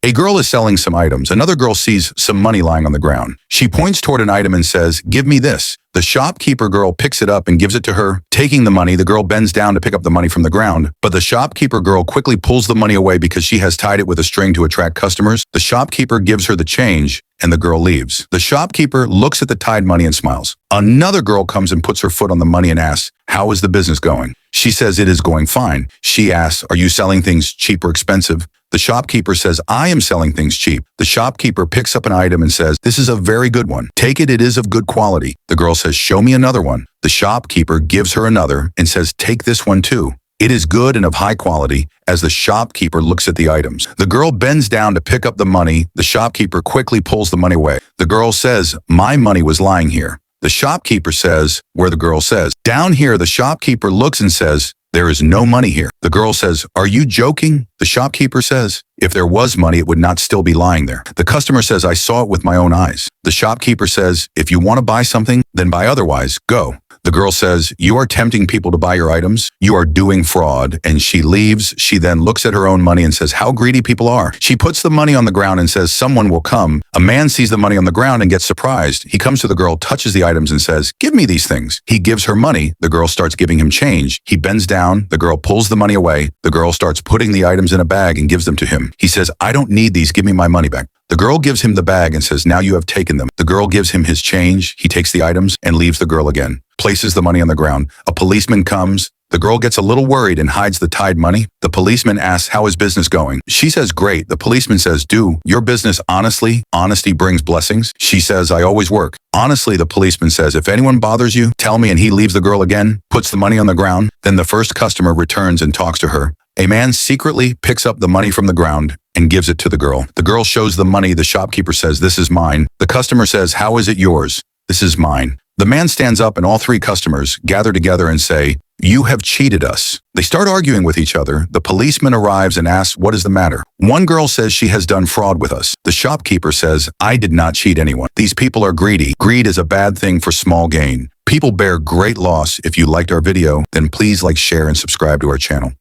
A girl is selling some items. Another girl sees some money lying on the ground. She points toward an item and says, "Give me this." The shopkeeper girl picks it up and gives it to her. Taking the money, the girl bends down to pick up the money from the ground, but the shopkeeper girl quickly pulls the money away because she has tied it with a string to attract customers. The shopkeeper gives her the change, and the girl leaves. The shopkeeper looks at the tied money and smiles. Another girl comes and puts her foot on the money and asks, "How is the business going?" She says it is going fine. She asks, "Are you selling things cheap or expensive?" The shopkeeper says, "I am selling things cheap." The shopkeeper picks up an item and says, "This is a very good one. Take it, it is of good quality." The girl says, "Show me another one." The shopkeeper gives her another and says, "Take this one too. It is good and of high quality." As the shopkeeper looks at the items, the girl bends down to pick up the money. The shopkeeper quickly pulls the money away. The girl says, "My money was lying here." The shopkeeper says, where the girl says, "Down here." The shopkeeper looks and says, "There is no money here." The girl says, "Are you joking?" The shopkeeper says, "If there was money, it would not still be lying there." The customer says, "I saw it with my own eyes." The shopkeeper says, "If you want to buy something, then buy, otherwise, go." The girl says, "You are tempting people to buy your items. You are doing fraud." And she leaves. She then looks at her own money and says, "How greedy people are." She puts the money on the ground and says, "Someone will come." A man sees the money on the ground and gets surprised. He comes to the girl, touches the items and says, "Give me these things." He gives her money. The girl starts giving him change. He bends down. The girl pulls the money away. The girl starts putting the items in a bag and gives them to him. He says, "I don't need these. Give me my money back." The girl gives him the bag and says, "Now you have taken them." The girl gives him his change. He takes the items and leaves the girl again, places the money on the ground. A policeman comes. The girl gets a little worried and hides the tied money. The policeman asks, "How is business going?" She says, "Great." The policeman says, "Do your business honestly. Honesty brings blessings." She says, "I always work honestly." The policeman says, "If anyone bothers you, tell me." And he leaves the girl again, puts the money on the ground. Then the first customer returns and talks to her. A man secretly picks up the money from the ground and gives it to the girl. The girl shows the money. The shopkeeper says, "This is mine." The customer says, "How is it yours?" "This is mine." The man stands up and all three customers gather together and say, "You have cheated us." They start arguing with each other. The policeman arrives and asks, "What is the matter?" One girl says she has done fraud with us. The shopkeeper says, "I did not cheat anyone. These people are greedy. Greed is a bad thing for small gain. People bear great loss." If you liked our video, then please like, share, and subscribe to our channel.